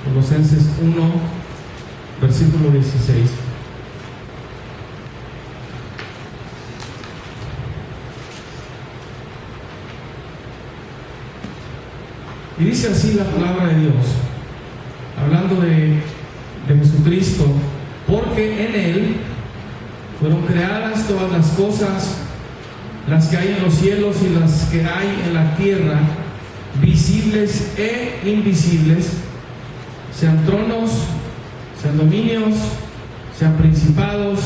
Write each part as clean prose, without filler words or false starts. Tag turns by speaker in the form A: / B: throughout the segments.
A: Colosenses 1, versículo 16. Y dice así la palabra de Dios, hablando de Jesucristo: porque en Él fueron creadas todas las cosas, las que hay en los cielos y las que hay en la tierra, visibles e invisibles, sean tronos, sean dominios, sean principados,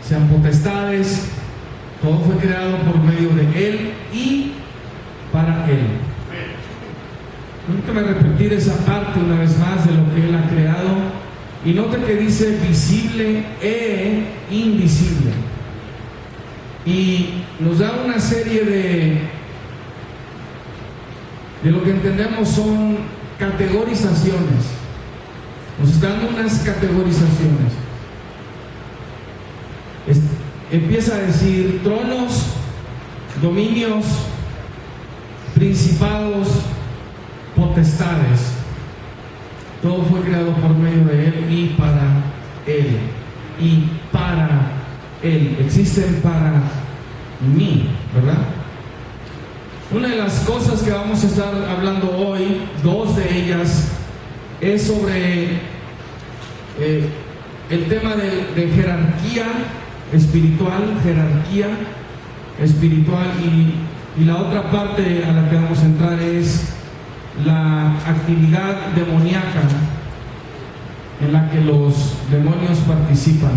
A: sean potestades. Todo fue creado por medio de Él y para Él. Permítame repetir esa parte una vez más de lo que Él ha creado, y note que dice visible e invisible, y nos da una serie de lo que entendemos son categorizaciones. Nos están dando unas categorizaciones. Empieza a decir tronos, dominios, principados, potestades. Todo fue creado por medio de Él y para Él. Y para Él. Existen para mí, ¿verdad? Una de las cosas que vamos a estar hablando hoy, dos de ellas, es sobre el tema de jerarquía espiritual, y la otra parte a la que vamos a entrar es la actividad demoníaca en la que los demonios participan.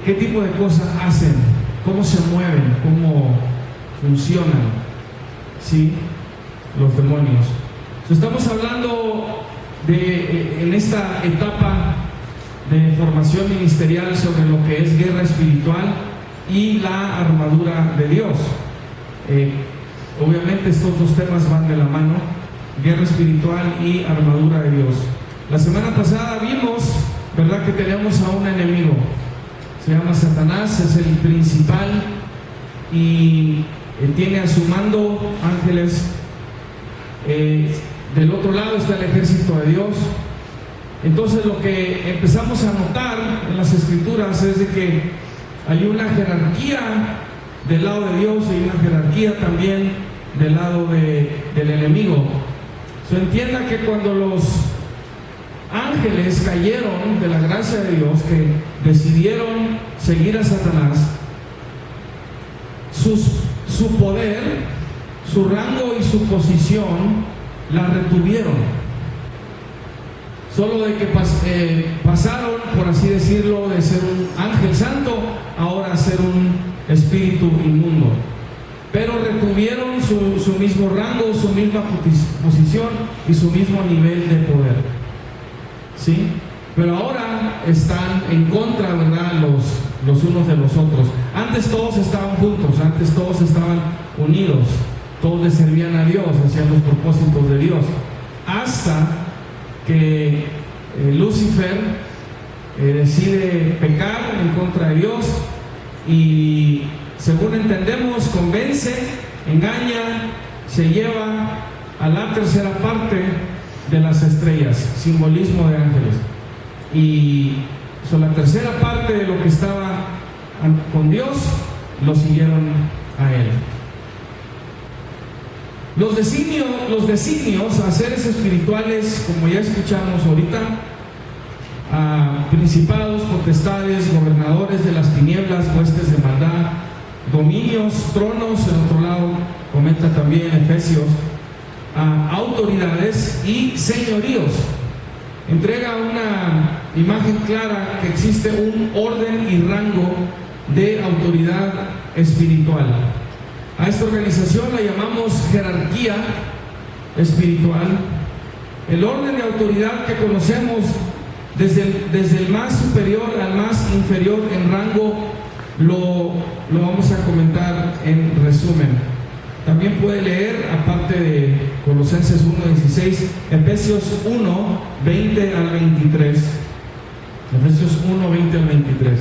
A: ¿Qué tipo de cosas hacen? ¿Cómo se mueven? ¿Cómo funcionan? ¿Sí? Los demonios. Estamos hablando en esta etapa de formación ministerial sobre lo que es guerra espiritual y la armadura de Dios. Obviamente estos dos temas van de la mano: guerra espiritual y armadura de Dios. La semana pasada vimos, ¿verdad?, que tenemos a un enemigo. Se llama Satanás, es el principal, y tiene a su mando ángeles. Del otro lado está el ejército de Dios. Entonces lo que empezamos a notar en las escrituras es de que hay una jerarquía del lado de Dios y una jerarquía también del lado del enemigo. Se entienda que cuando los ángeles cayeron de la gracia de Dios, que decidieron seguir a Satanás, su poder, su rango y su posición la retuvieron. Solo de que pasaron, por así decirlo, de ser un ángel santo ahora a ser un espíritu inmundo, pero retuvieron su mismo rango, su misma posición y su mismo nivel de poder, ¿sí? Pero ahora están en contra, ¿verdad?, los unos de los otros. Antes todos estaban juntos, antes todos estaban unidos, todos le servían a Dios, hacían los propósitos de Dios, hasta que Lucifer decide pecar en contra de Dios y, según entendemos, convence, engaña, se lleva a la tercera parte de las estrellas, simbolismo de ángeles, y la tercera parte de lo que estaba con Dios lo siguieron a él. Los designios a seres espirituales, como ya escuchamos ahorita, a principados, potestades, gobernadores de las tinieblas, huestes de maldad, dominios, tronos, en otro lado comenta también Efesios, a autoridades y señoríos. Entrega una imagen clara que existe un orden y rango de autoridad espiritual. A esta organización la llamamos jerarquía espiritual. El orden de autoridad que conocemos desde el más superior al más inferior en rango lo vamos a comentar en resumen. También puede leer, aparte de Colosenses 1:16, Efesios 1:20 al 23. Efesios 1:20 al 23.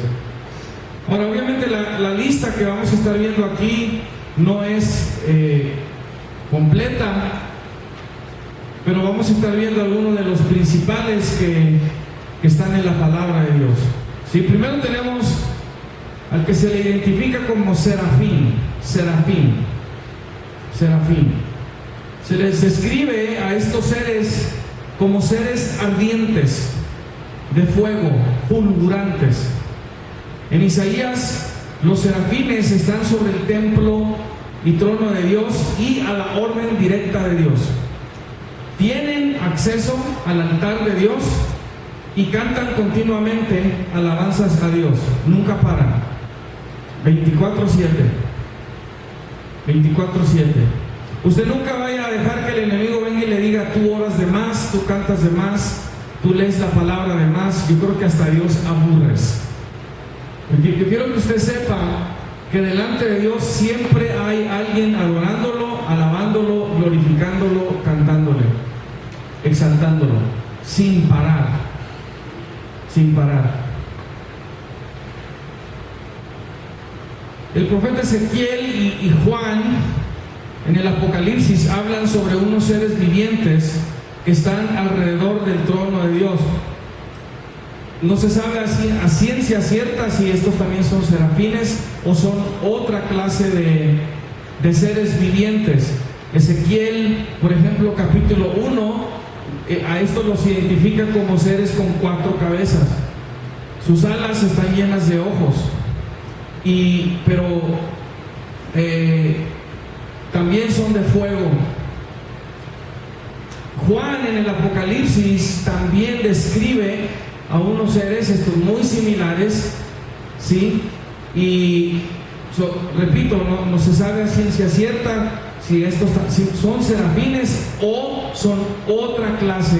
A: Ahora, obviamente la lista que vamos a estar viendo aquí no es completa, pero vamos a estar viendo algunos de los principales que están en la palabra de Dios. Sí, primero tenemos al que se le identifica como serafín. Se les describe a estos seres como seres ardientes, de fuego, fulgurantes. En Isaías, los serafines están sobre el templo y trono de Dios y a la orden directa de Dios. Tienen acceso al altar de Dios y cantan continuamente alabanzas a Dios. Nunca paran. 24/7. Usted nunca vaya a dejar que el enemigo venga y le diga: tú oras de más, tú cantas de más, tú lees la palabra de más. Yo creo que hasta Dios aburres. Porque yo quiero que usted sepa que delante de Dios siempre hay alguien adorándolo, alabándolo, glorificándolo, cantándole, exaltándolo, sin parar. El profeta Ezequiel y Juan en el Apocalipsis hablan sobre unos seres vivientes que están alrededor del trono de Dios. No se sabe a ciencia cierta si estos también son serafines o son otra clase de seres vivientes. Ezequiel, por ejemplo, capítulo 1, a estos los identifica como seres con 4 cabezas. Sus alas están llenas de ojos, pero también son de fuego. Juan en el Apocalipsis también describe a unos seres muy similares, ¿sí? Y repito, no se sabe a ciencia cierta si estos son serafines o son otra clase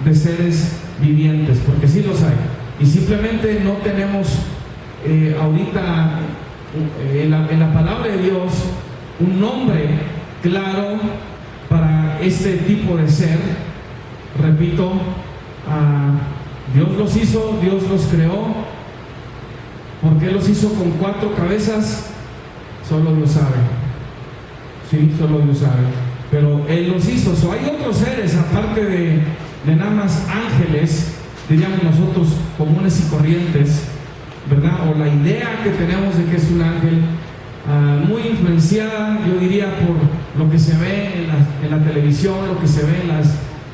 A: de seres vivientes, porque sí los hay. Y simplemente no tenemos ahorita en la palabra de Dios un nombre claro para este tipo de ser. Repito, Dios los hizo, Dios los creó. ¿Por qué los hizo con 4 cabezas? Solo Dios sabe. Sí, solo Dios sabe. Pero Él los hizo. Hay otros seres, aparte de nada más ángeles, diríamos nosotros, comunes y corrientes, ¿verdad? O la idea que tenemos de que es un ángel, muy influenciada, yo diría, por lo que se ve en la televisión, lo que se ve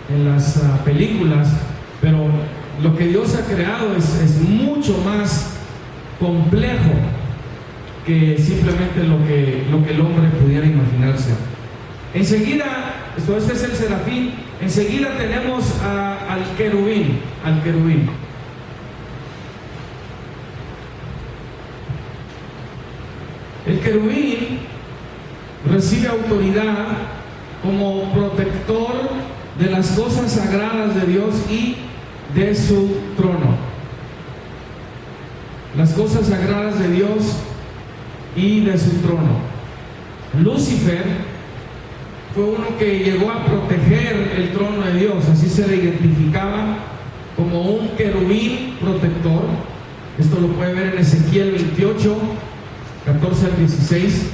A: en las películas. Pero lo que Dios ha creado es mucho más complejo que simplemente lo que el hombre pudiera imaginarse. Enseguida, este es el serafín. Enseguida tenemos al querubín. El querubín recibe autoridad como protector de las cosas sagradas de Dios y de su trono. Las cosas sagradas de Dios y de su trono. Lucifer fue uno que llegó a proteger el trono de Dios, así se le identificaba como un querubín protector. Esto lo puede ver en Ezequiel 28, 14 al 16.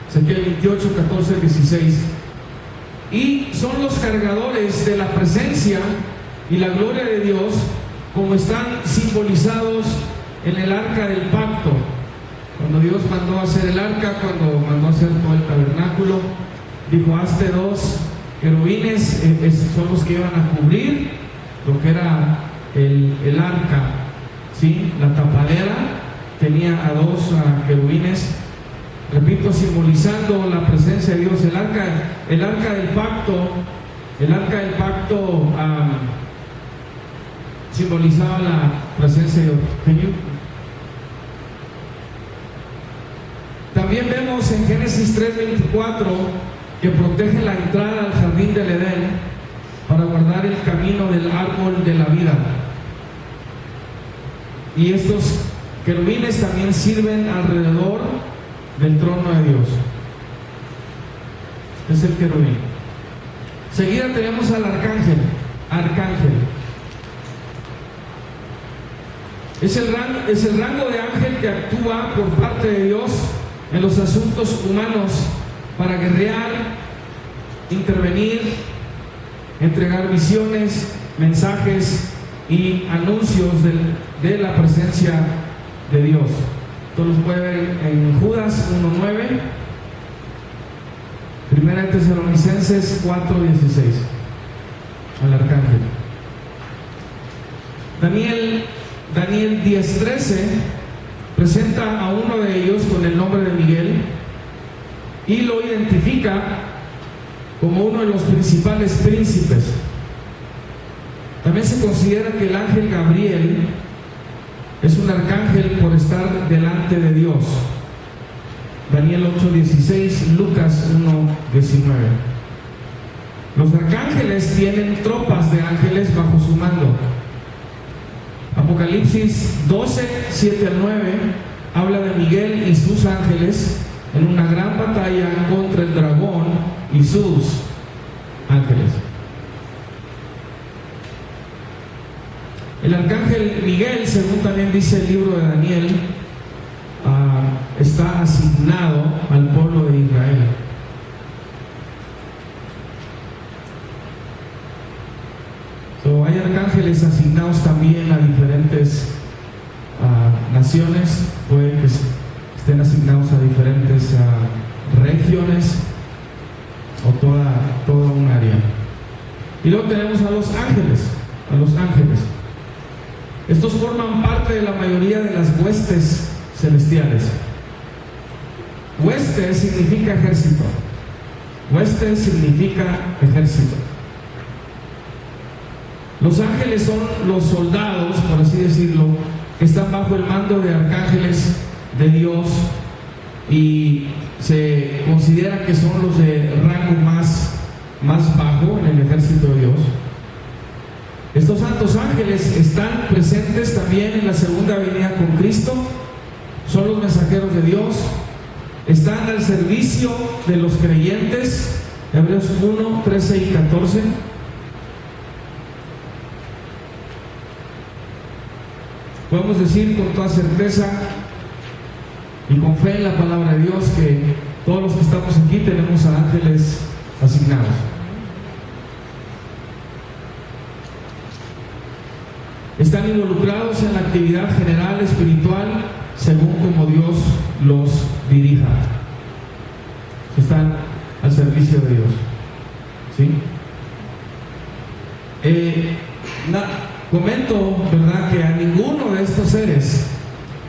A: Ezequiel 28, 14 al 16. Y son los cargadores de la presencia y la gloria de Dios, como están simbolizados en el arca del pacto. Cuando Dios mandó a hacer el arca, cuando mandó a hacer todo el tabernáculo, dijo: hazte 2 querubines, son los que iban a cubrir lo que era el arca, ¿sí? La tapadera tenía a 2 querubines, repito, simbolizando la presencia de Dios. El arca del pacto simbolizaba la presencia de Dios. También vemos en Génesis 3:24 que protege la entrada al jardín del Edén para guardar el camino del árbol de la vida. Y estos querubines también sirven alrededor del trono de Dios. Es el querubín. Seguida tenemos al arcángel. Es el rango de ángel que actúa por parte de Dios en los asuntos humanos para guerrear, intervenir, entregar visiones, mensajes y anuncios de la presencia de Dios. Esto los puede ver en Judas 1:9, Primera de Tesalonicenses 4:16, al arcángel. Daniel 10:13 presenta a uno de ellos con el nombre de Miguel y lo identifica como uno de los principales príncipes. También se considera que el ángel Gabriel es un arcángel por estar delante de Dios. Daniel 8:16, Lucas 1:19. Los arcángeles tienen tropas de ángeles bajo su mando. Apocalipsis 12:7-9 habla de Miguel y sus ángeles en una gran batalla contra el dragón y sus ángeles. El arcángel Miguel, según también dice el libro de Daniel, está asignado al pueblo de Israel. Hay arcángeles asignados también a diferentes naciones, puede que estén asignados a diferentes regiones o toda un área. Y luego tenemos a los ángeles. Estos forman parte de la mayoría de las huestes celestiales. Hueste significa ejército. Hueste significa ejército. Los ángeles son los soldados, por así decirlo, que están bajo el mando de arcángeles de Dios y se considera que son los de rango más bajo en el ejército de Dios. Estos santos ángeles están presentes también en la segunda venida con Cristo, son los mensajeros de Dios, están al servicio de los creyentes, Hebreos 1:13 y 14. Podemos decir con toda certeza y con fe en la palabra de Dios que todos los que estamos aquí tenemos a ángeles asignados. Están involucrados en la actividad general espiritual según como Dios los dirija. Están al servicio de Dios. ¿Sí? Comento, ¿verdad?, que a ninguno de estos seres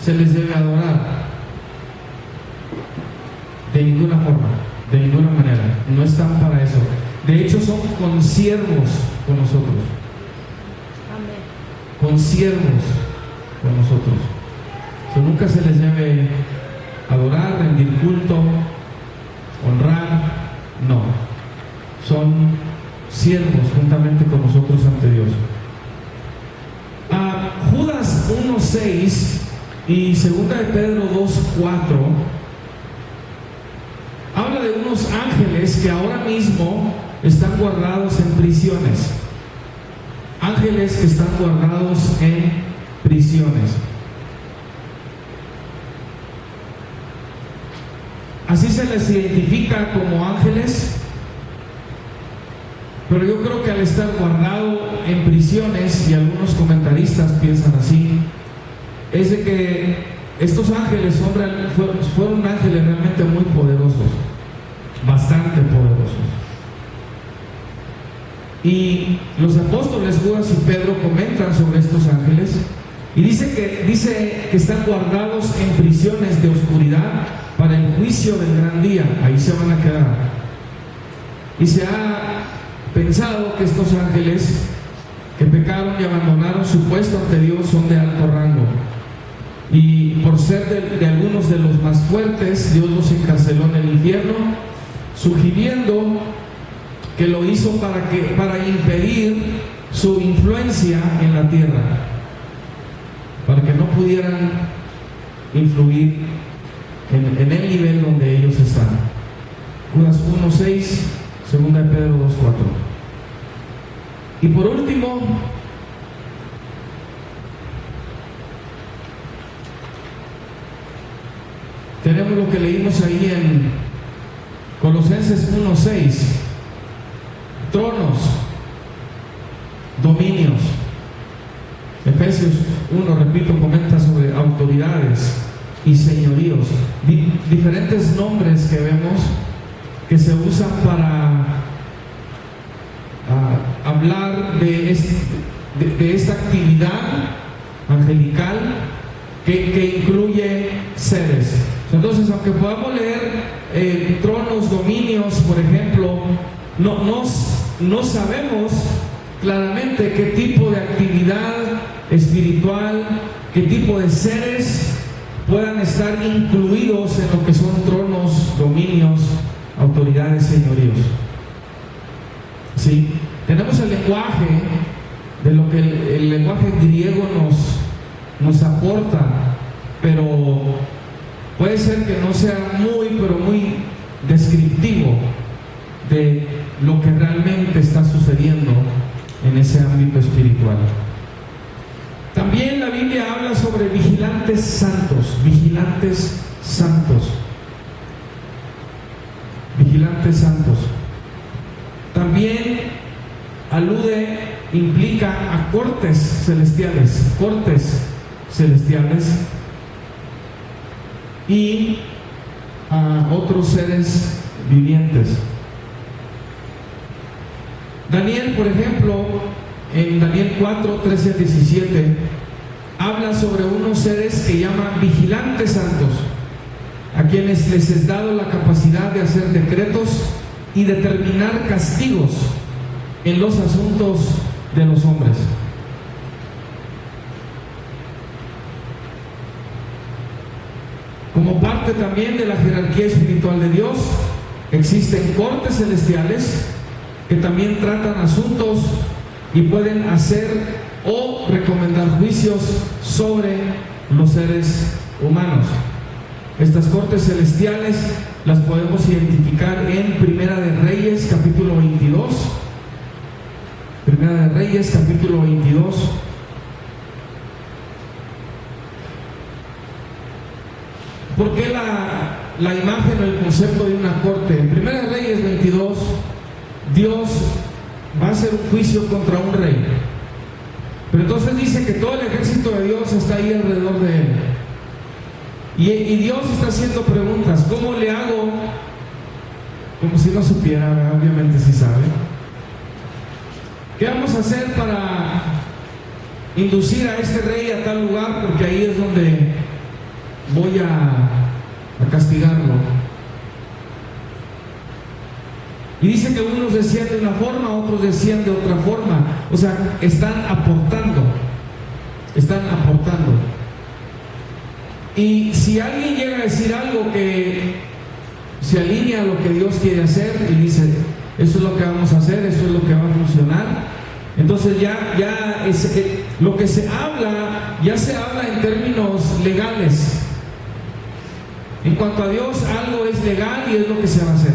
A: se les debe adorar. De ninguna forma, de ninguna manera. No están para eso. De hecho, son consiervos con nosotros. Consiervos con nosotros. Nunca se les debe adorar, rendir culto, honrar. No. Son siervos juntamente con nosotros ante Dios. Judas 1:6 y 2 de Pedro 2:4 habla de unos ángeles que ahora mismo están guardados en prisiones. Ángeles que están guardados en prisiones. Así se les identifica como ángeles, pero yo creo que al estar guardado en prisiones, y algunos comentaristas piensan así, es de que estos ángeles fueron ángeles realmente muy poderosos, bastante poderosos. Y los apóstoles Judas y Pedro comentan sobre estos ángeles y dice que están guardados en prisiones de oscuridad para el juicio del gran día. Ahí se van a quedar. Y se ha pensado que estos ángeles que pecaron y abandonaron su puesto ante Dios son de alto rango, y por ser de algunos de los más fuertes, Dios los encarceló en el infierno, sugiriendo que lo hizo para impedir su influencia en la tierra, para que no pudieran influir en el nivel donde ellos están. Judas 1:6, 2 de Pedro 2:4. Y por último, tenemos lo que leímos ahí en Colosenses 1:6. Tronos, 1, repito, comenta sobre autoridades y señoríos, diferentes nombres que vemos que se usan para hablar de esta actividad angelical que incluye seres. Entonces, aunque podamos leer tronos, dominios, por ejemplo, no sabemos claramente qué tipo de actividad espiritual, qué tipo de seres puedan estar incluidos en lo que son tronos, dominios, autoridades, señoríos. ¿Sí? Tenemos el lenguaje, de lo que el lenguaje griego nos aporta, pero puede ser que no sea pero muy descriptivo de lo que realmente está sucediendo en ese ámbito espiritual. También la Biblia habla sobre vigilantes santos, vigilantes santos, vigilantes santos. También implica a cortes celestiales y a otros seres vivientes. Daniel, por ejemplo, en Daniel 4, 13 a 17, habla sobre unos seres que llaman vigilantes santos, a quienes les es dado la capacidad de hacer decretos y determinar castigos en los asuntos de los hombres. Como parte también de la jerarquía espiritual de Dios, existen cortes celestiales que también tratan asuntos y pueden hacer o recomendar juicios sobre los seres humanos. Estas cortes celestiales las podemos identificar en Primera de Reyes, capítulo 22. Primera de Reyes, capítulo 22. ¿Por qué la imagen o el concepto de una corte? En Primera de Reyes 22, Dios va a hacer un juicio contra un rey. Pero entonces dice que todo el ejército de Dios está ahí alrededor de él. Y Dios está haciendo preguntas. ¿Cómo le hago? Como si no supiera, obviamente sí sabe. ¿Qué vamos a hacer para inducir a este rey a tal lugar? Porque ahí es donde voy a castigarlo. Y dice que unos decían de una forma, otros decían de otra forma. O sea, están aportando. Y si alguien llega a decir algo que se alinea a lo que Dios quiere hacer y dice, eso es lo que vamos a hacer, eso es lo que va a funcionar, entonces ya es, lo que se habla, ya se habla en términos legales. En cuanto a Dios, algo es legal y es lo que se va a hacer.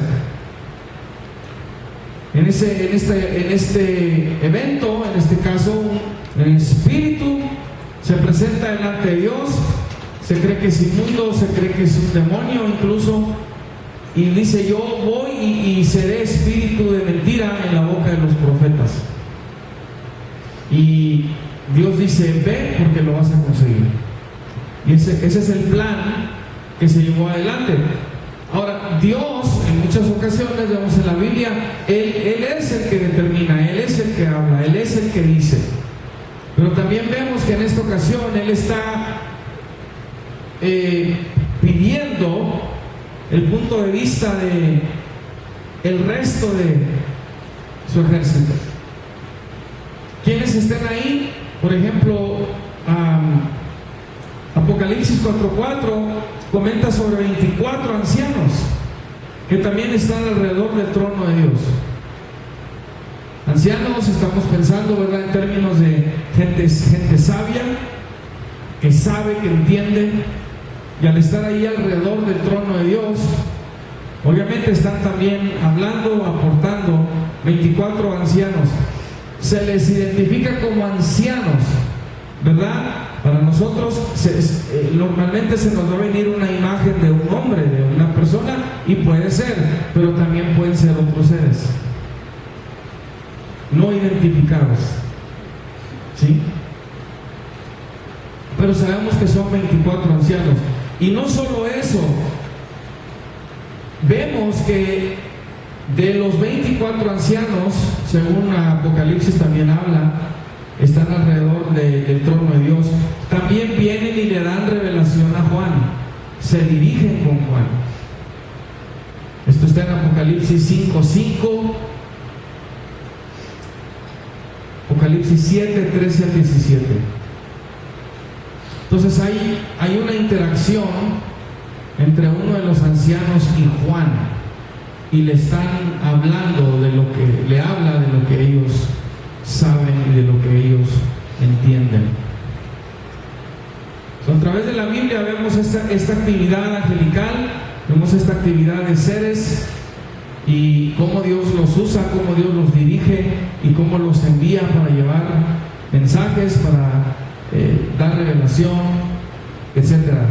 A: En este evento, en este caso, el espíritu se presenta delante de Dios, se cree que es inmundo, se cree que es un demonio incluso, y dice: yo voy y seré espíritu de mentira en la boca de los profetas. Y Dios dice: ve, porque lo vas a conseguir. Y ese es el plan que se llevó adelante. Ahora, Dios en muchas ocasiones, vemos en la Biblia, Él es el que determina, Él es el que habla, Él es el que dice. Pero también vemos que en esta ocasión Él está pidiendo el punto de vista de el resto de su ejército. Quienes estén ahí, por ejemplo, Apocalipsis 4:4 comenta sobre 24 ancianos que también están alrededor del trono de Dios. Ancianos, estamos pensando, ¿verdad?, en términos de gente sabia, que sabe, que entiende, y al estar ahí alrededor del trono de Dios, obviamente están también hablando, aportando. 24 ancianos. Se les identifica como ancianos, ¿verdad? Para nosotros normalmente se nos va a venir una imagen de un hombre, de una persona, y puede ser, pero también pueden ser otros seres no identificados, ¿sí? pero sabemos que son 24 ancianos. Y no solo eso, vemos que de los 24 ancianos, según Apocalipsis también habla, están alrededor del trono de Dios. También vienen y le dan revelación a Juan, se dirigen con Juan. Esto está en Apocalipsis 5:5, Apocalipsis 7:13 al 17. Entonces hay una interacción entre uno de los ancianos y Juan, y le están hablando de lo que le habla, de lo que ellos saben y de lo que ellos entienden. A través de la Biblia vemos esta actividad angelical, vemos esta actividad de seres y cómo Dios los usa, cómo Dios los dirige y cómo los envía para llevar mensajes, para dar revelación, etcétera.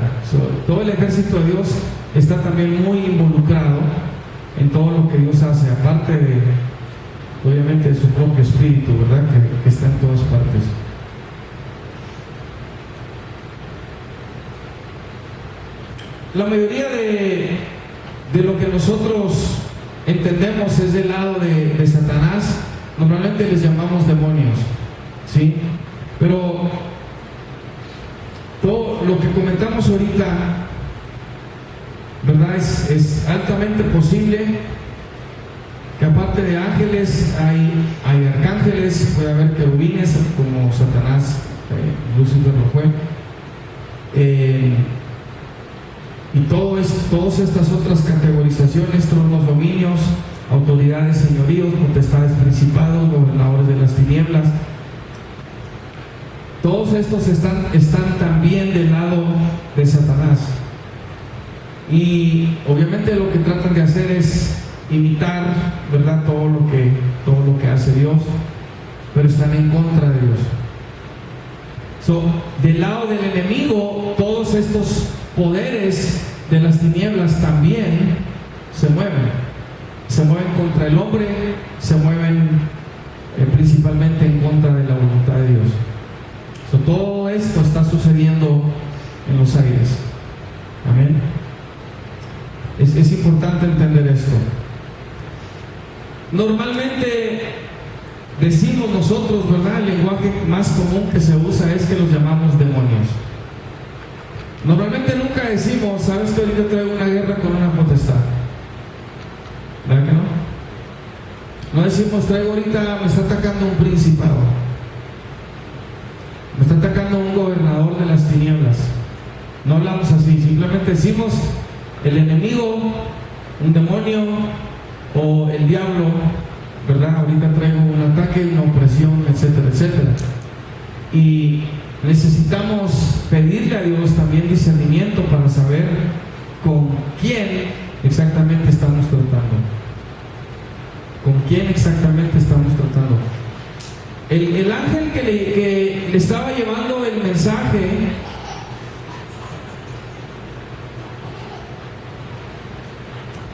A: Todo el ejército de Dios está también muy involucrado en todo lo que Dios hace, aparte de, obviamente, de su propio espíritu, ¿verdad? Que está en todas partes. La mayoría de lo que nosotros entendemos es del lado de Satanás. Normalmente les llamamos demonios, ¿sí? Pero todo lo que comentamos ahorita, ¿verdad? Es altamente posible que aparte de ángeles hay arcángeles, puede haber querubines como Satanás, Lucifer lo fue, y todas estas otras categorizaciones, tronos, dominios, autoridades, señoríos, potestades, principados, gobernadores de las tinieblas, todos estos están también del lado de Satanás. Y obviamente lo que tratan de hacer es imitar, ¿verdad?, todo lo que hace Dios, pero están en contra de Dios. Del lado del enemigo, todos estos poderes de las tinieblas también se mueven contra el hombre, se mueven principalmente en contra de la voluntad de Dios. Todo esto está sucediendo en los aires. Amén. Es importante entender esto. Normalmente decimos nosotros, ¿verdad?, el lenguaje más común que se usa es que los llamamos demonios. Normalmente nunca decimos, ¿sabes que ahorita traigo una guerra con una potestad? ¿Verdad que no? No decimos, traigo ahorita, me está atacando un principado, me está atacando un gobernador de las tinieblas. No hablamos así, simplemente decimos el enemigo, un demonio o el diablo, ¿verdad? Ahorita traigo un ataque, una opresión, etcétera, etcétera. Y necesitamos pedirle a Dios también discernimiento para saber con quién exactamente estamos tratando. ¿Con quién exactamente estamos tratando? El ángel que le estaba llevando el mensaje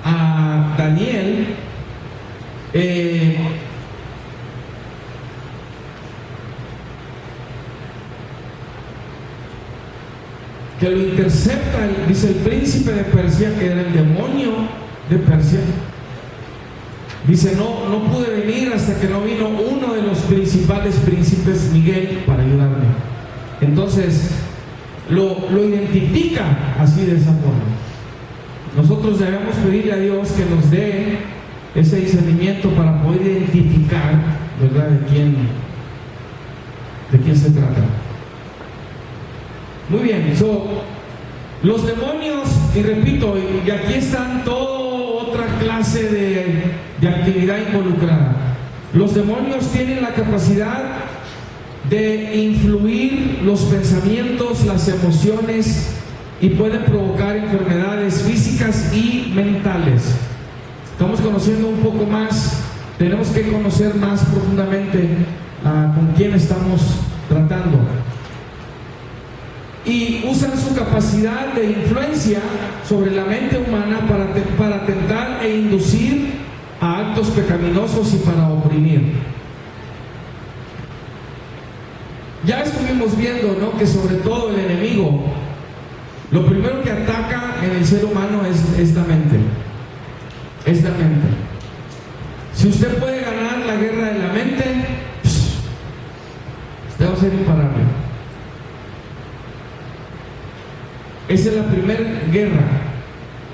A: a Daniel, que lo intercepta, dice el príncipe de Persia, que era el demonio de Persia. Dice, no pude venir hasta que no vino uno de los principales príncipes, Miguel, para ayudarme. Entonces lo identifica así, de esa forma. Nosotros debemos pedirle a Dios que nos dé ese discernimiento para poder identificar, ¿verdad?, de quién se trata. Muy bien, los demonios, y repito, y aquí están toda otra clase de actividad involucrada. Los demonios tienen la capacidad de influir los pensamientos, las emociones, y pueden provocar enfermedades físicas y mentales. Estamos conociendo un poco más, tenemos que conocer más profundamente con quién estamos tratando. Y usan su capacidad de influencia sobre la mente humana para tentar e inducir a actos pecaminosos y para oprimir. Ya estuvimos estuvimos viendo, ¿no?, que sobre todo el enemigo, lo primero que ataca en el ser humano es la mente. Es la mente. Si usted puede ganar la guerra de la mente, usted va a ser imparable. Esa es la primera guerra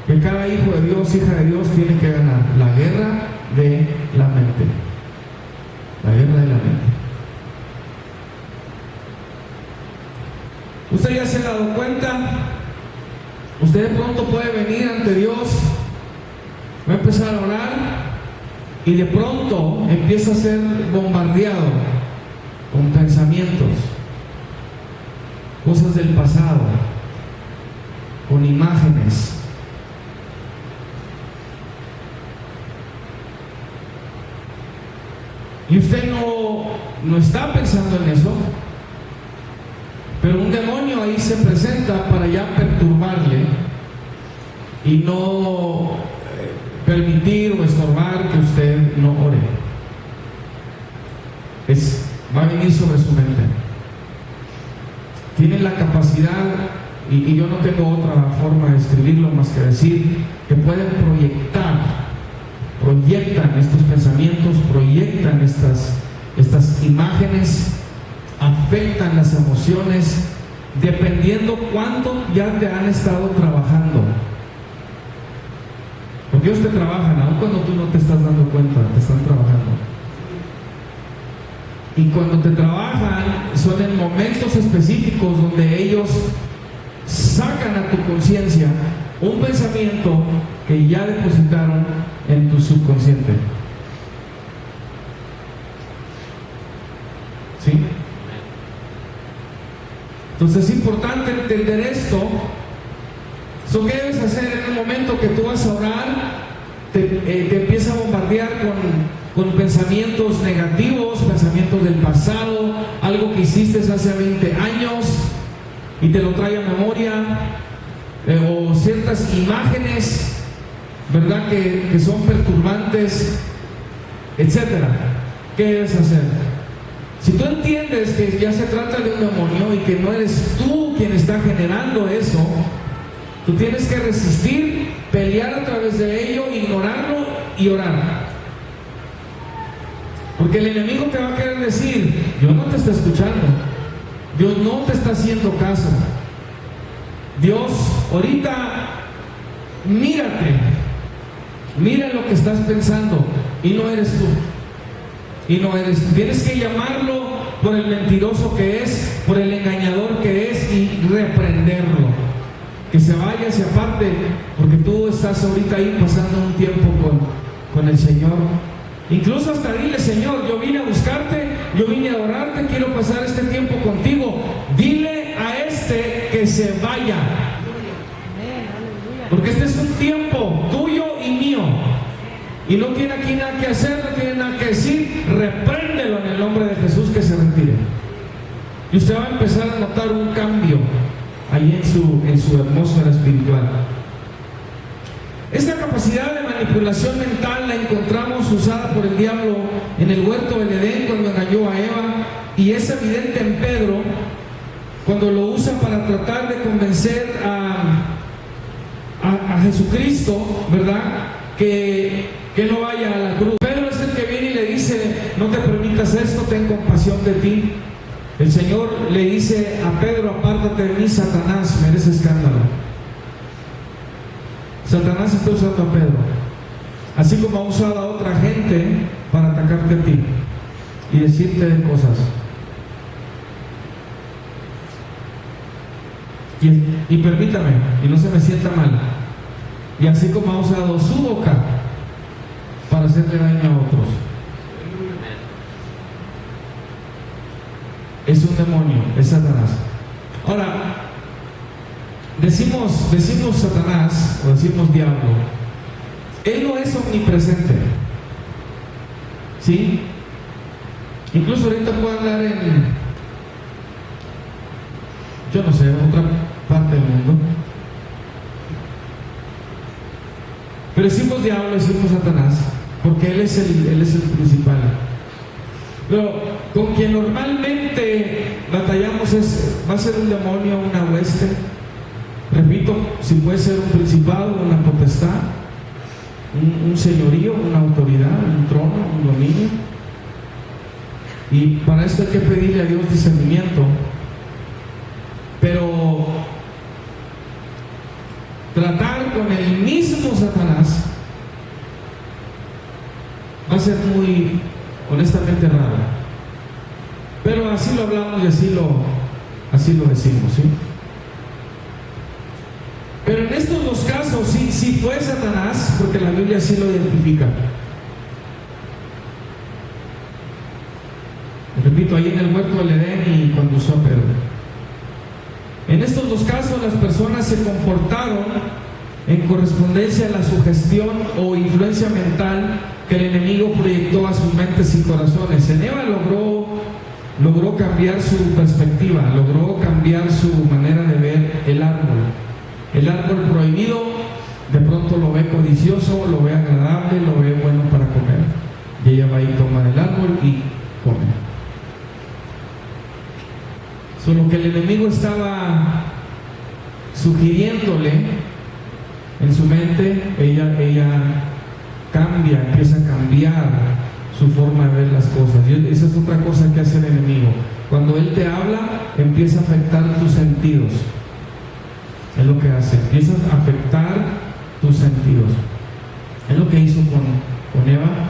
A: que cada hijo de Dios, hija de Dios, tiene que ganar. La guerra de la mente. La guerra de la mente. Usted ya se ha dado cuenta. Usted de pronto puede venir ante Dios, va a empezar a orar y de pronto empieza a ser bombardeado con pensamientos, cosas del pasado, con imágenes. Y usted no está pensando en eso, pero un demonio ahí se presenta para ya perturbarle y no permitir o estorbar que usted no ore. Va a venir sobre su mente. Tiene la capacidad, y yo no tengo otra forma de escribirlo más que decir, que pueden proyectan estos pensamientos, proyectan estas imágenes, afectan las emociones, dependiendo cuánto ya te han estado trabajando. Porque ellos te trabajan, aun cuando tú no te estás dando cuenta, te están trabajando. Y cuando te trabajan, son en momentos específicos donde ellos sacan a tu conciencia un pensamiento que ya depositaron en tu subconsciente. ¿Sí? Entonces es importante entender esto. ¿Qué debes hacer en el momento que tú vas a orar? Te empieza a bombardear con pensamientos negativos, pensamientos del pasado, algo que hiciste hace 20 años y te lo trae a memoria, o ciertas imágenes, ¿verdad?, que son perturbantes, etcétera. ¿Qué debes hacer? Si tú entiendes que ya se trata de un demonio y que no eres tú quien está generando eso, tú tienes que resistir, pelear a través de ello, ignorarlo y orar. Porque el enemigo te va a querer decir: Dios no te está escuchando, Dios no te está haciendo caso, Dios ahorita mírate, mira lo que estás pensando, y no eres tú. Y no eres tú. Tienes que llamarlo por el mentiroso que es, por el engañador que es, y reprenderlo. Que se vaya, se aparte, porque tú estás ahorita ahí pasando un tiempo con el Señor. Incluso hasta dile: Señor, yo vine a buscarte, yo vine a adorarte, quiero pasar este tiempo contigo. Dile a este que se vaya. Porque este es un tiempo tuyo y mío. Y no tiene aquí nada que hacer, no tiene nada que decir. Repréndelo en el nombre de Jesús, que se retire. Y usted va a empezar a notar un cambio ahí en su atmósfera espiritual. Esta capacidad de manipulación mental la encontramos usada por el diablo en el huerto del Edén cuando engañó a Eva, y es evidente en Pedro cuando lo usa para tratar de convencer a Jesucristo, ¿verdad?, que no vaya a la cruz. Pedro es el que viene y le dice: no te permitas esto, ten compasión de ti. El Señor le dice a Pedro: apártate de mí, Satanás, merece escándalo. Satanás está usando a Pedro, así como ha usado a otra gente para atacarte a ti y decirte de cosas. Y permítame, y no se me sienta mal, y así como ha usado su boca para hacerle daño a otros. Es un demonio, es Satanás. Ahora, decimos Satanás o decimos diablo. Él no es omnipresente, ¿sí? Incluso ahorita puede andar en, yo no sé, otra parte del mundo. Pero decimos diablo, decimos Satanás, porque él es el principal. Pero con quien normalmente batallamos va a ser un demonio, una hueste. Repito, si puede ser un principado, una potestad, un señorío, una autoridad, un trono, un dominio. Y para esto hay que pedirle a Dios discernimiento. Pero tratar con el mismo Satanás va a ser muy, honestamente, raro. Pero así lo hablamos y así lo decimos, ¿sí? Pero en estos dos casos sí fue Satanás, porque la Biblia sí lo identifica. Repito, ahí en el huerto del Edén y cuando usó a Pedro. En estos dos casos las personas se comportaron en correspondencia a la sugestión o influencia mental que el enemigo proyectó a sus mentes y corazones. En Eva logró cambiar su perspectiva, logró cambiar su manera de ver el árbol. El árbol prohibido, de pronto lo ve codicioso, lo ve agradable, lo ve bueno para comer. Y ella va y toma del árbol y come. Solo que el enemigo estaba sugiriéndole en su mente, ella cambia, empieza a cambiar su forma de ver las cosas. Y esa es otra cosa que hace el enemigo. Cuando él te habla, empieza a afectar tus sentidos. Es lo que hace, empieza a afectar tus sentidos. Es lo que hizo con Eva.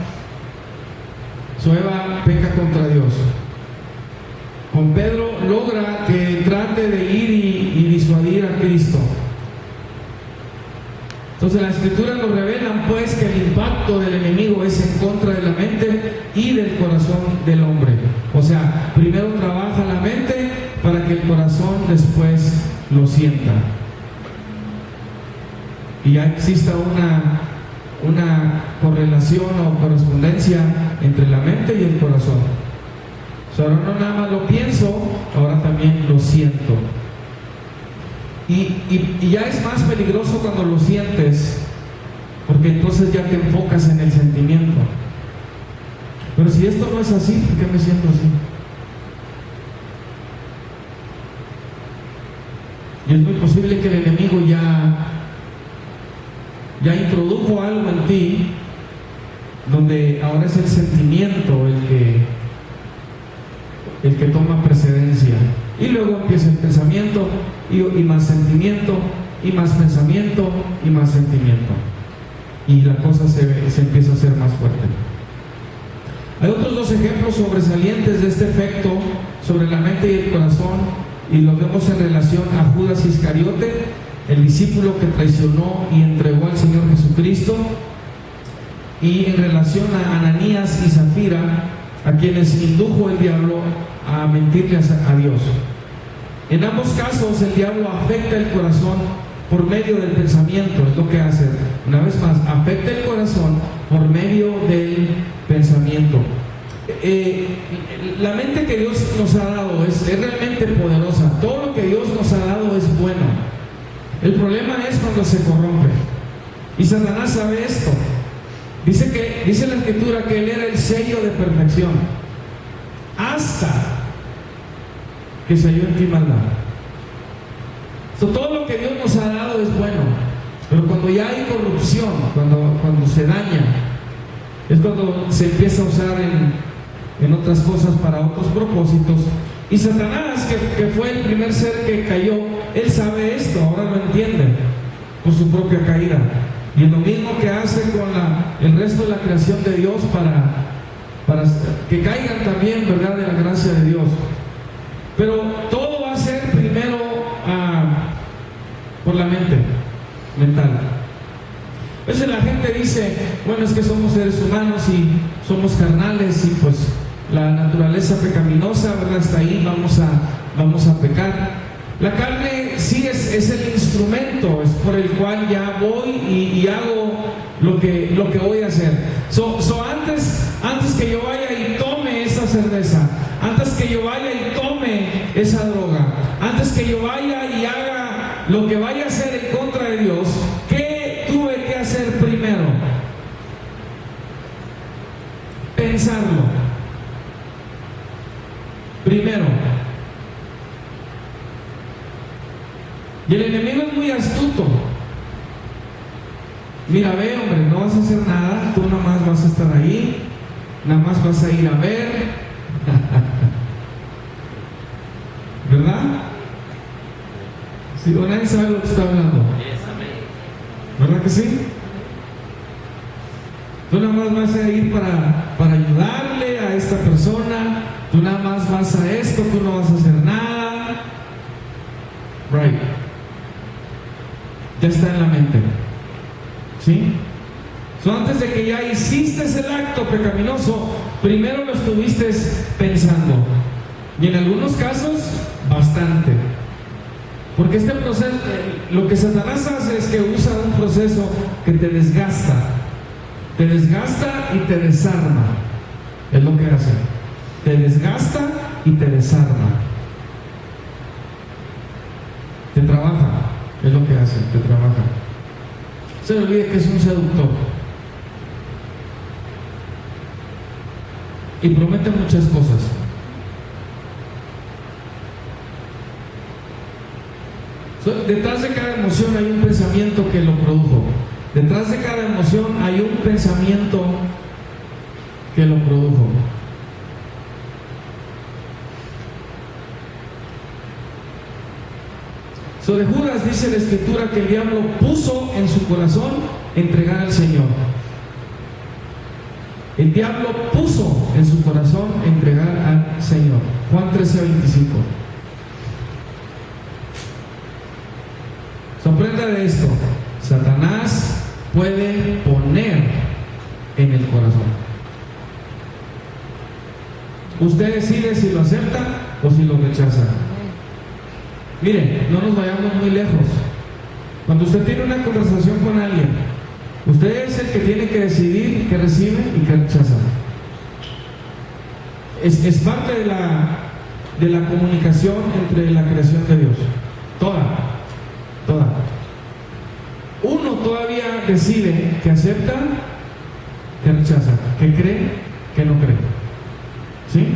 A: Eva peca contra Dios. Con Pedro logra que trate de ir y disuadir a Cristo. Entonces las escrituras nos revelan pues que el impacto del enemigo es en contra de la mente y del corazón del hombre. O sea, primero trabaja la mente para que el corazón después lo sienta. Y ya exista una correlación o correspondencia entre la mente y el corazón. O sea, ahora no nada más lo pienso, ahora también lo siento. Y ya es más peligroso cuando lo sientes, porque entonces ya te enfocas en el sentimiento. Pero si esto no es así, ¿por qué me siento así? Y es muy posible que el enemigo ya introdujo algo en ti, donde ahora es el sentimiento el que toma precedencia. Y luego empieza el pensamiento, y más sentimiento, y más pensamiento, y más sentimiento. Y la cosa se empieza a hacer más fuerte. Hay otros dos ejemplos sobresalientes de este efecto sobre la mente y el corazón, y los vemos en relación a Judas Iscariote, el discípulo que traicionó y entregó al Señor Jesucristo, y en relación a Ananías y Zafira, a quienes indujo el diablo a mentirle a Dios. En ambos casos el diablo afecta el corazón por medio del pensamiento, es lo que hace. Una vez más, afecta el corazón por medio del pensamiento. La mente que Dios nos ha dado es realmente poderosa. Todo lo que Dios nos ha dado es bueno. El problema es cuando se corrompe. Y Satanás sabe esto. Dice la Escritura que él era el sello de perfección, hasta que se halló en ti maldad. Todo lo que Dios nos ha dado es bueno, pero cuando ya hay corrupción, cuando se daña, es cuando se empieza a usar en otras cosas para otros propósitos. Y Satanás, que fue el primer ser que cayó, él sabe esto, ahora lo entiende por su propia caída. Y es lo mismo que hace con el resto de la creación de Dios para que caigan también, ¿verdad?, de la gracia de Dios. Pero todo va a ser primero por la mente, mental. A veces la gente dice, bueno, es que somos seres humanos y somos carnales y pues la naturaleza pecaminosa, ¿verdad?, está ahí, vamos a pecar. La carne sí es el instrumento, es por el cual ya voy y hago lo que voy a hacer. Antes que yo vaya y tome esa cerveza, antes que yo vaya y tome esa droga, antes que yo vaya y haga lo que vaya a hacer en contra de Dios, ¿qué tuve que hacer primero? Pensarlo. Y el enemigo es muy astuto. Mira, ve, hombre, no vas a hacer nada, tú nada más vas a estar ahí, nada más vas a ir a ver. ¿Verdad? Si nadie sabe lo que está hablando. ¿Verdad que sí? Tú nada más vas a ir para ayudarle a esta persona, tú nada más vas a esto, tú no vas a hacer nada. Right. Ya está en la mente. ¿Sí? So, antes de que ya hiciste el acto pecaminoso, primero lo estuviste pensando. Y en algunos casos, bastante. Porque este proceso, lo que Satanás hace es que usa un proceso que te desgasta. Te desgasta y te desarma. Es lo que hace. Te desgasta y te desarma. Te trabaja. Es lo que hace, te trabaja. Se le olvide que es un seductor. Y promete muchas cosas. Detrás de cada emoción hay un pensamiento que lo produjo. Detrás de cada emoción hay un pensamiento que lo produjo. Sobre Judas dice la Escritura que el diablo puso en su corazón entregar al Señor. El diablo puso en su corazón entregar al Señor. Juan 13:25. Sorprenda de esto. Satanás puede poner en el corazón. Usted decide si lo acepta o si lo rechaza. Mire, no nos vayamos muy lejos. Cuando usted tiene una conversación con alguien, usted es el que tiene que decidir qué recibe y qué rechaza. Es parte de la comunicación entre la creación de Dios. Toda. Uno todavía decide que acepta, que rechaza, que cree, que no cree. ¿Sí?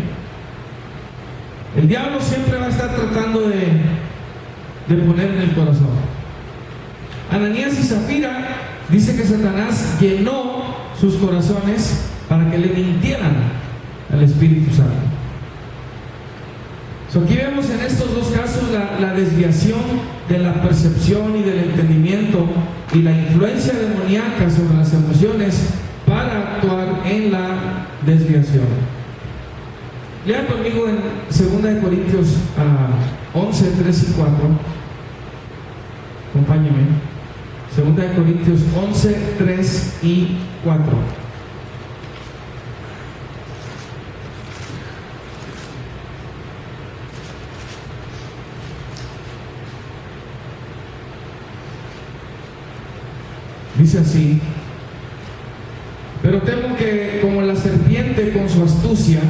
A: El diablo siempre va a estar tratando de poner en el corazón. Ananías y Zafira dice que Satanás llenó sus corazones para que le mintieran al Espíritu Santo. Aquí vemos en estos dos casos la desviación de la percepción y del entendimiento y la influencia demoníaca sobre las emociones para actuar en la desviación. Lea conmigo en 2 Corintios 11, 3 y 4. Acompáñame. 2 Corintios 11, 3 y 4. Dice así: pero temo que como la serpiente con su astucia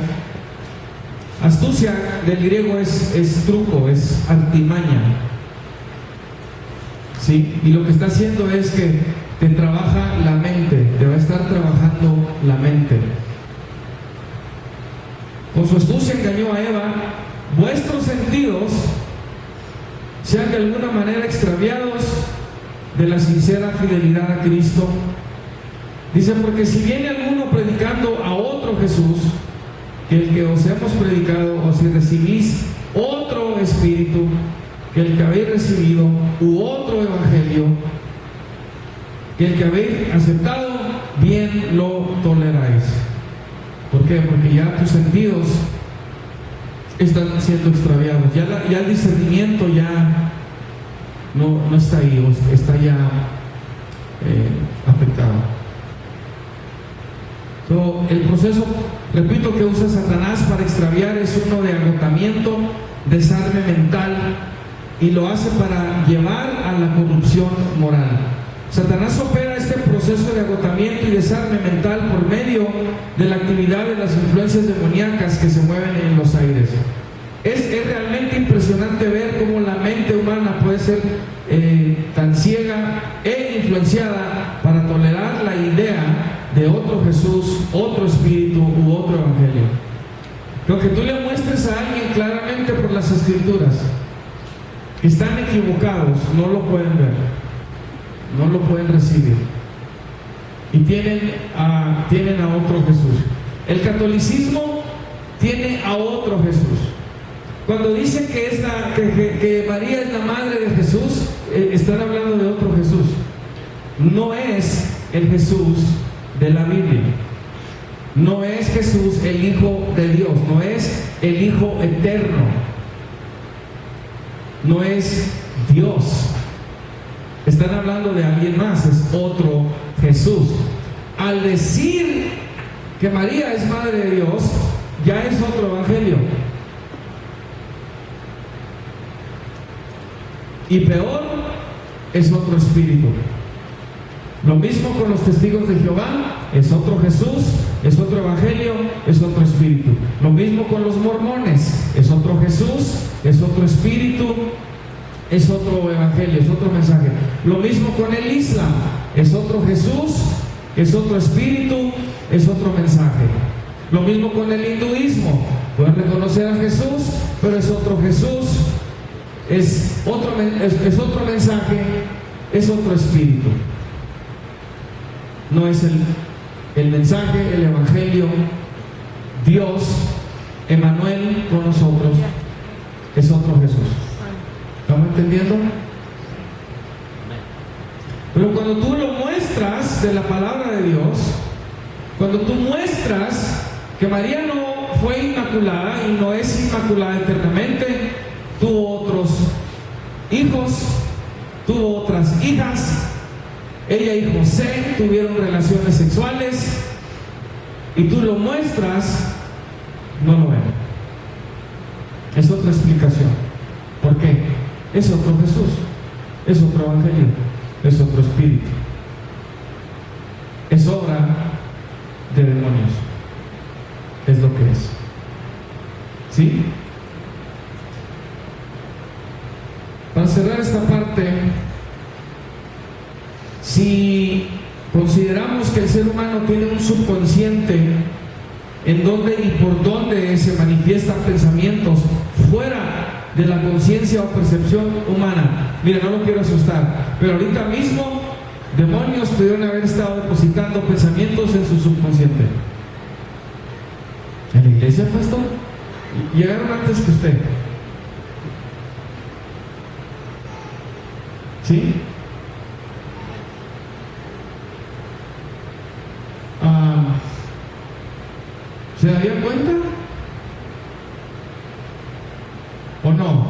A: del griego es truco, es artimaña, ¿sí? Y lo que está haciendo es que te trabaja la mente, te va a estar trabajando la mente. Con su astucia engañó a Eva. Vuestros sentidos sean de alguna manera extraviados de la sincera fidelidad a Cristo. Dice, porque si viene alguno predicando a otro Jesús que el que os hemos predicado, o si recibís otro espíritu que el que habéis recibido, u otro evangelio que el que habéis aceptado, bien lo toleráis. ¿Por qué? Porque ya tus sentidos están siendo extraviados, ya el discernimiento ya no está ahí, está ya afectado. El proceso, repito, que usa Satanás para extraviar es uno de agotamiento, desarme mental, y lo hace para llevar a la corrupción moral. Satanás opera este proceso de agotamiento y desarme mental por medio de la actividad de las influencias demoníacas que se mueven en los aires. Es realmente impresionante ver cómo la mente humana puede ser tan ciega e influenciada para tolerar la idea de otro Jesús, otro espíritu u otro evangelio. Lo que tú le muestres a alguien claramente por las Escrituras, que están equivocados, no lo pueden ver, no lo pueden recibir. Y tienen a otro Jesús. El catolicismo tiene a otro Jesús. Cuando dicen que María es la madre de Jesús, están hablando de otro Jesús. No es el Jesús de la Biblia. No es Jesús el Hijo de Dios. No es el Hijo eterno. No es Dios. Están hablando de alguien más. Es otro Jesús. Al decir que María es madre de Dios, ya es otro evangelio. Y peor, es otro espíritu. Lo mismo con los testigos de Jehová, es otro Jesús, es otro evangelio, es otro espíritu. Lo mismo con los mormones, es otro Jesús, es otro espíritu, es otro evangelio, es otro mensaje. Lo mismo con el Islam, es otro Jesús, es otro espíritu, es otro mensaje. Lo mismo con el hinduismo, pueden reconocer a Jesús, pero es otro Jesús, es otro mensaje, es otro espíritu. No es el mensaje, el evangelio, Dios, Emmanuel con nosotros, es otro Jesús. ¿Estamos entendiendo? Pero cuando tú lo muestras de la palabra de Dios, cuando tú muestras que María no fue inmaculada y no es inmaculada eternamente, tuvo otros hijos, tuvo otras hijas, ella y José tuvieron relaciones sexuales, y tú lo muestras, no lo ven. Es otra explicación. ¿Por qué? Es otro Jesús, es otro evangelio, es otro espíritu, es obra de demonios, es lo que es. ¿Sí? Para cerrar esta parte, si consideramos que el ser humano tiene un subconsciente en donde y por donde se manifiestan pensamientos fuera de la conciencia o percepción humana, mira, no lo quiero asustar, pero ahorita mismo demonios pudieron haber estado depositando pensamientos en su subconsciente. ¿En la iglesia, pastor? Llegaron antes que usted. ¿Sí? ¿Se darían cuenta? ¿O no?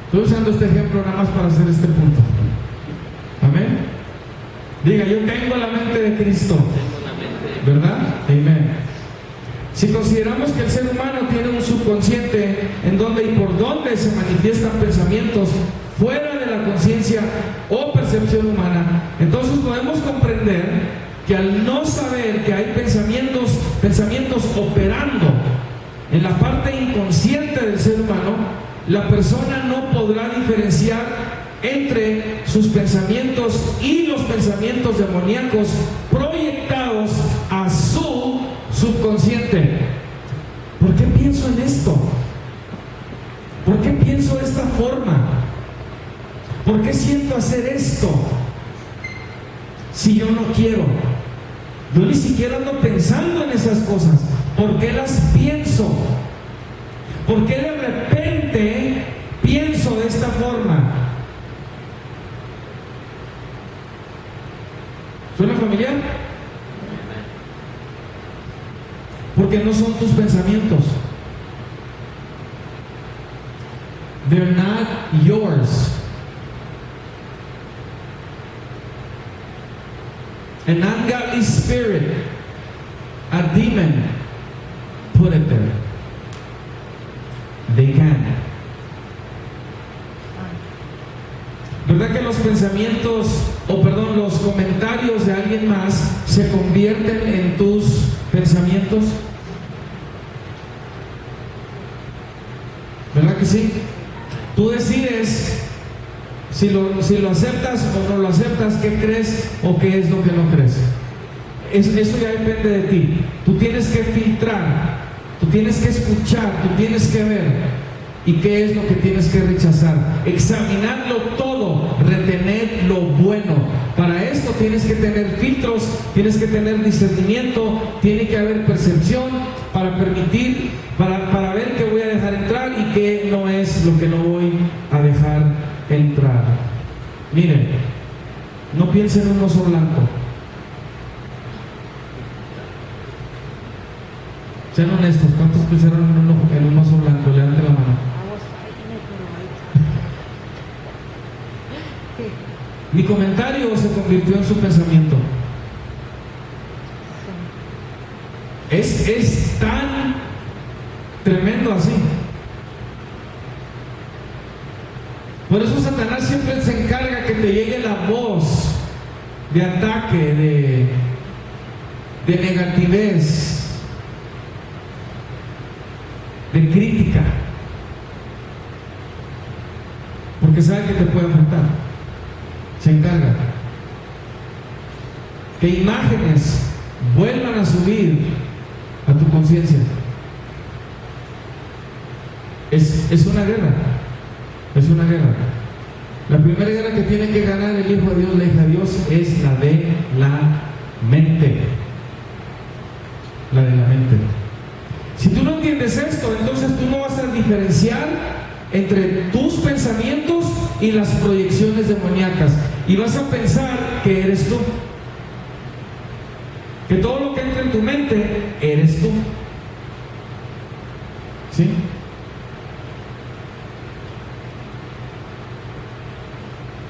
A: Estoy usando este ejemplo nada más para hacer este punto. Amén. Diga, yo tengo la mente de Cristo. ¿Verdad? Amén. Si consideramos que el ser humano tiene un subconsciente en donde y por donde se manifiestan pensamientos fuera de la conciencia o percepción humana, entonces podemos comprender que al no saber que hay pensamientos operando en la parte inconsciente del ser humano, la persona no podrá diferenciar entre sus pensamientos y los pensamientos demoníacos proyectados a su subconsciente. ¿Por qué pienso en esto? ¿Por qué pienso de esta forma? ¿Por qué siento hacer esto? Si yo no quiero, yo ni siquiera ando pensando en esas cosas. ¿Por qué las pienso? ¿Por qué de repente pienso de esta forma? ¿Suena familiar? Porque no son tus pensamientos. They're not yours. An ungodly spirit, a demon, put it there. They can. ¿Verdad que los pensamientos, los comentarios de alguien más se convierten en tus pensamientos? ¿Verdad que sí? Tú decides si lo aceptas o no lo aceptas, qué crees o qué es lo que no crees. Eso ya depende de ti. Tú tienes que filtrar, tú tienes que escuchar, tú tienes que ver ¿Y qué es lo que tienes que rechazar? Examinarlo todo, retener lo bueno. Para esto tienes que tener filtros, tienes que tener discernimiento, tiene que haber percepción para permitir, para ver qué voy a dejar entrar y qué no es lo que no voy a dejar entrar. Miren, no piensen en un oso blanco. Sean honestos, ¿cuántos pensaron en un oso blanco? Levanten la mano. Mi comentario se convirtió en su pensamiento. Es tan tremendo así. Por eso Satanás siempre se encarga que te llegue la voz de ataque, de negativez, de crítica, porque sabe que te puede afectar. Se encarga que imágenes vuelvan a subir a tu conciencia. Es una guerra. Es una guerra. La primera guerra que tiene que ganar el hijo de Dios, la hija de Dios, es la de la mente. La de la mente. Si tú no entiendes esto, entonces tú no vas a diferenciar entre tus pensamientos y las proyecciones demoníacas, y vas a pensar que eres tú, que todo lo que entra en tu mente eres tú. ¿Sí?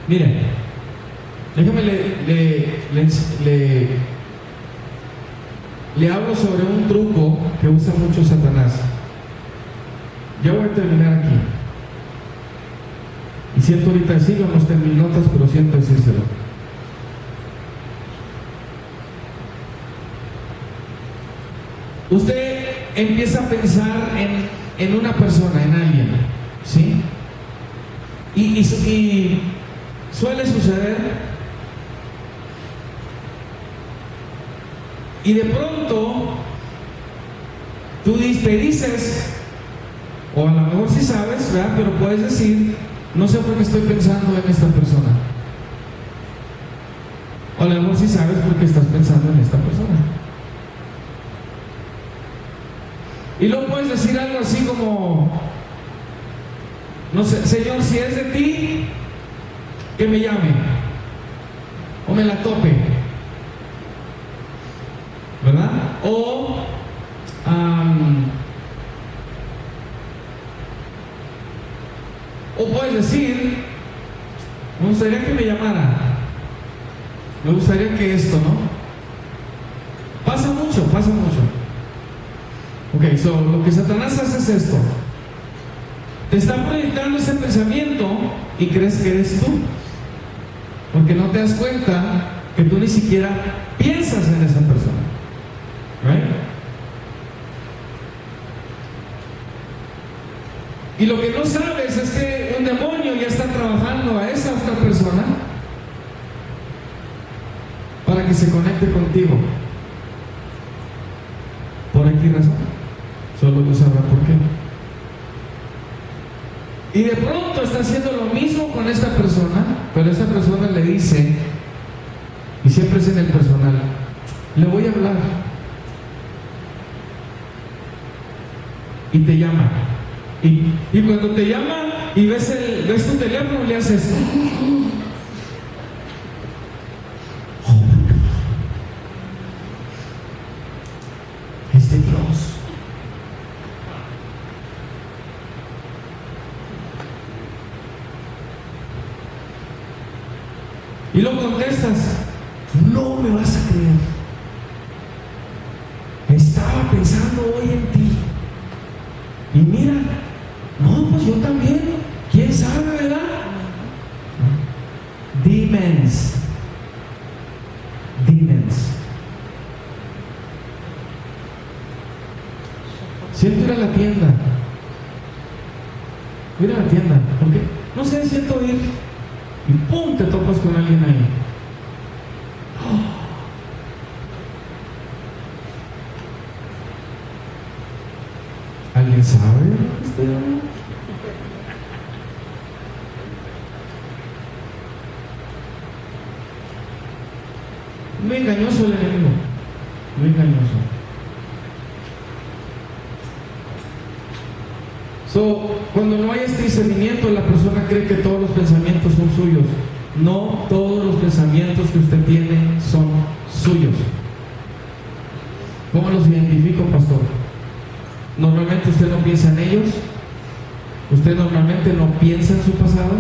A: Miren, déjame le hablo sobre un truco que usa mucho Satanás. Ya voy a terminar aquí. Y siento ahorita decirlo, no está en mis notas, pero siento decírselo. Usted empieza a pensar en una persona, en alguien, ¿sí? Y suele suceder. Y de pronto, tú te dices, o a lo mejor sí sabes, ¿verdad? Pero puedes decir, no sé por qué estoy pensando en esta persona. O a lo mejor sí sabes por qué estás pensando en esta persona. Y luego puedes decir algo así como, no sé, Señor, si es de ti, que me llame o me la tope, ¿verdad? O puedes decir, me gustaría que me llamara, me gustaría que esto, ¿no? Pasa mucho. Ok, lo que Satanás hace es esto. Te está proyectando ese pensamiento y crees que eres tú, porque no te das cuenta que tú ni siquiera piensas en esa persona. ¿Right? Y lo que no sabes es que un demonio ya está trabajando a esa otra persona para que se conecte contigo. ¿Por qué razón? Solo Dios sabrá por qué. Y de pronto está haciendo lo mismo con esta persona, pero esta persona le dice, y siempre es en el personal, le voy a hablar. Y te llama. Y cuando te llama y ves tu teléfono, le haces, es de Dios. Y lo contestas, no me vas a creer. Estaba pensando hoy en ti. Y mira, no, pues yo también. ¿Quién sabe, verdad? Demons. Siento ir a la tienda. Ir a la tienda. Porque, no sé, siento ir. Y ¡pum! Te topas con alguien ahí. ¿Alguien sabe de lo que estoy hablando? Muy engañoso el enemigo, muy engañoso. Cuando no hay este discernimiento, la persona cree que todos los pensamientos son suyos. No todos los pensamientos que usted tiene son suyos. ¿Cómo los identifico, pastor? Normalmente usted no piensa en ellos. Usted normalmente no piensa en su pasado.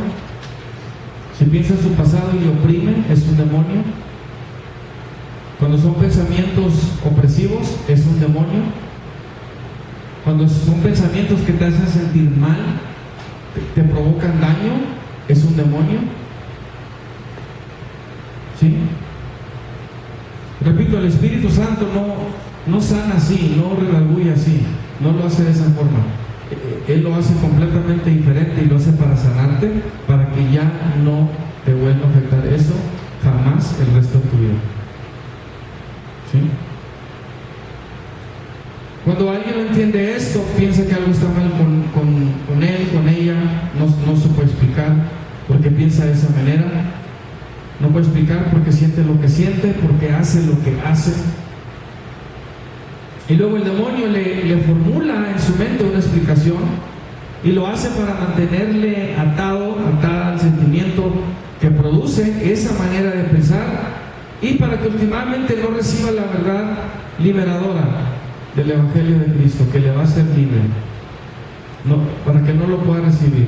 A: Si piensa en su pasado y le oprime, es un demonio. Cuando son pensamientos opresivos, es un demonio. Cuando son pensamientos que te hacen sentir mal, te provocan daño, es un demonio. ¿Sí? Repito, el Espíritu Santo no sana así, no redarguye así, no lo hace de esa forma. Él lo hace completamente diferente y lo hace para sanarte, para que ya no te vuelva a afectar eso jamás el resto de tu vida. ¿Sí? Cuando alguien no entiende esto, piensa que algo está mal con él, con ella, no se puede explicar por qué piensa de esa manera, no puede explicar por qué siente lo que siente, por qué hace lo que hace. Y luego el demonio le formula en su mente una explicación y lo hace para mantenerle atada al sentimiento que produce esa manera de pensar y para que últimamente no reciba la verdad liberadora del Evangelio de Cristo, que le va a hacer libre, para que no lo pueda recibir.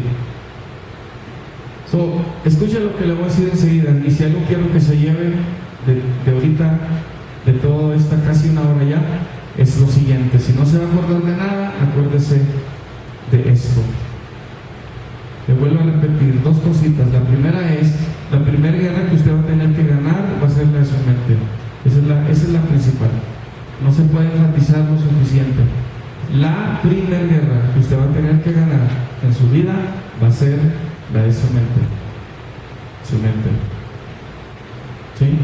A: Escucha lo que le voy a decir enseguida, y si algo quiero que se lleve de ahorita, de toda esta casi una hora ya, es lo siguiente: si no se va a acordar de nada, acuérdese de esto. Le vuelvo a repetir dos cositas. La primera es, la primera guerra que usted va a tener que ganar va a ser la de su mente. Esa es la principal. No se puede enfatizar lo suficiente. La primera guerra que usted va a tener que ganar en su vida va a ser la de su mente. Su mente. ¿Sí?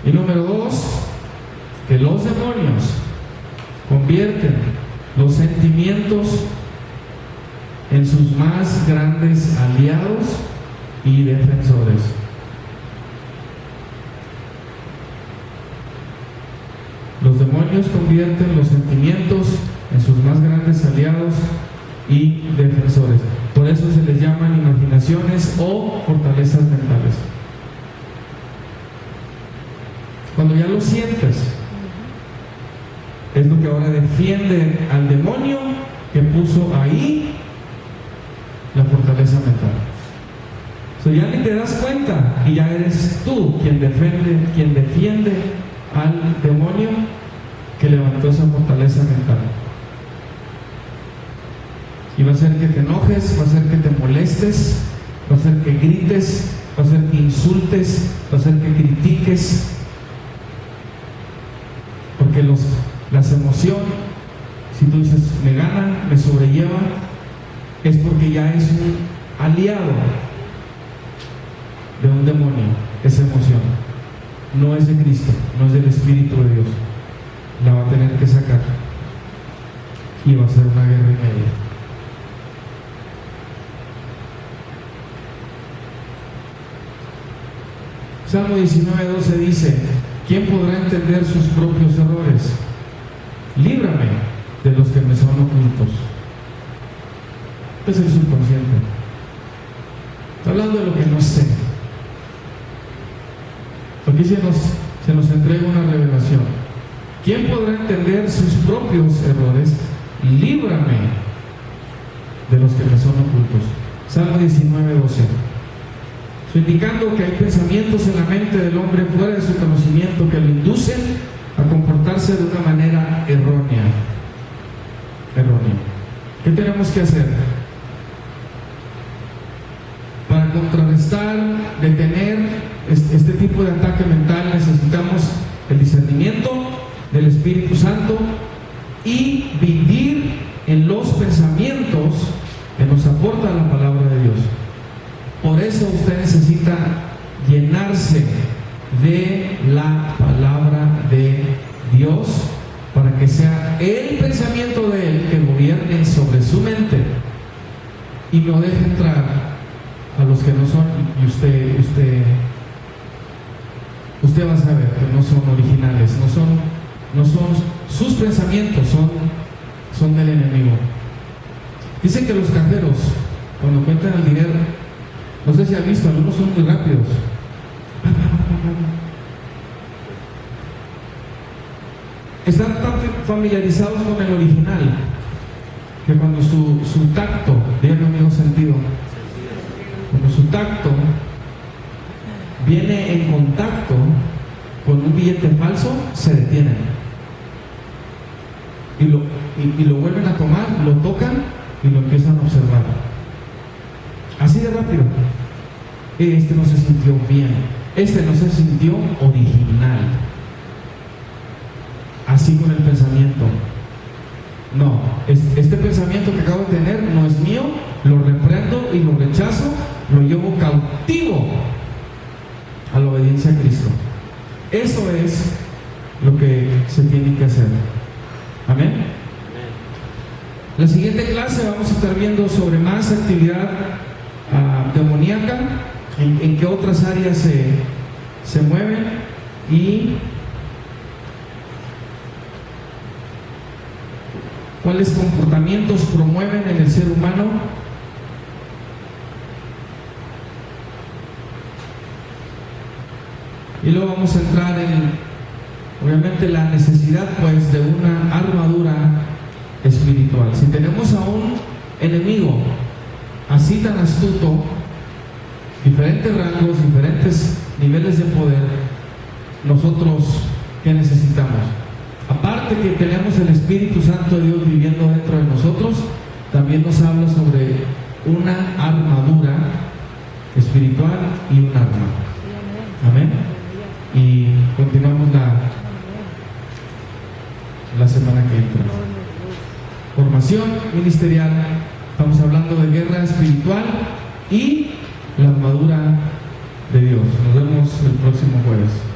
A: Y número dos, que los demonios convierten los sentimientos en sus más grandes aliados y defensores. Los demonios convierten los sentimientos en sus más grandes aliados y defensores. Por eso se les llaman imaginaciones o fortalezas mentales. Cuando ya lo sientes, es lo que ahora defiende al demonio que puso ahí la fortaleza mental. Ya ni te das cuenta y ya eres tú quien defiende al demonio que levantó esa fortaleza mental. Y va a hacer que te enojes, va a hacer que te molestes, va a hacer que grites, va a hacer que insultes, va a hacer que critiques. Porque las emociones, si tú dices me gana, me sobrelleva, es porque ya es un aliado de un demonio, esa emoción. No es de Cristo, no es del Espíritu de Dios. La va a tener que sacar y va a ser una guerra y media. Salmo 19:12 dice: ¿quién podrá entender sus propios errores? Líbrame de los que me son ocultos. Este es el subconsciente. Está hablando de lo que no sé. Aquí se nos entrega una revelación. ¿Quién podrá entender sus propios errores? Líbrame de los que me son ocultos. Salmo 19:12. Indicando que hay pensamientos en la mente del hombre fuera de su conocimiento que lo inducen a comportarse de una manera errónea. ¿Qué tenemos que hacer? Para contrarrestar, detener este tipo de ataque mental, necesitamos el discernimiento del Espíritu Santo y vivir en los pensamientos que nos aporta la palabra de Dios. Por eso usted necesita llenarse de la palabra de Dios, para que sea el pensamiento de Él que gobierne sobre su mente y no deje entrar a los que no son, y usted usted va a saber que no son originales, no son sus pensamientos, son del enemigo. Dicen que los cajeros, cuando cuentan el dinero, no sé si han visto, algunos son muy rápidos. Están tan familiarizados con el original que cuando su tacto, díganme amigo sentido, cuando su tacto viene en contacto con un billete falso, se detienen y lo vuelven a tomar, lo tocan y lo empiezan a observar. Así de rápido. Este no se sintió bien, este no se sintió original. Así con el pensamiento. No, este pensamiento que acabo de tener no es mío, lo reprendo y lo rechazo, lo llevo cautivo a la obediencia a Cristo. Eso es lo que se tiene que hacer. Amén. La siguiente clase vamos a estar viendo sobre más actividad demoníaca, en qué otras áreas se mueven y cuáles comportamientos promueven en el ser humano. Y luego vamos a entrar en, obviamente, la necesidad pues de una armadura espiritual. Si tenemos a un enemigo así tan astuto, diferentes rangos, diferentes niveles de poder, nosotros, ¿qué necesitamos? Aparte que tenemos el Espíritu Santo de Dios viviendo dentro de nosotros, también nos habla sobre una armadura espiritual y un arma. Amén. Y continuamos la semana que entra. Formación ministerial, estamos hablando de guerra espiritual y la armadura de Dios. Nos vemos el próximo jueves.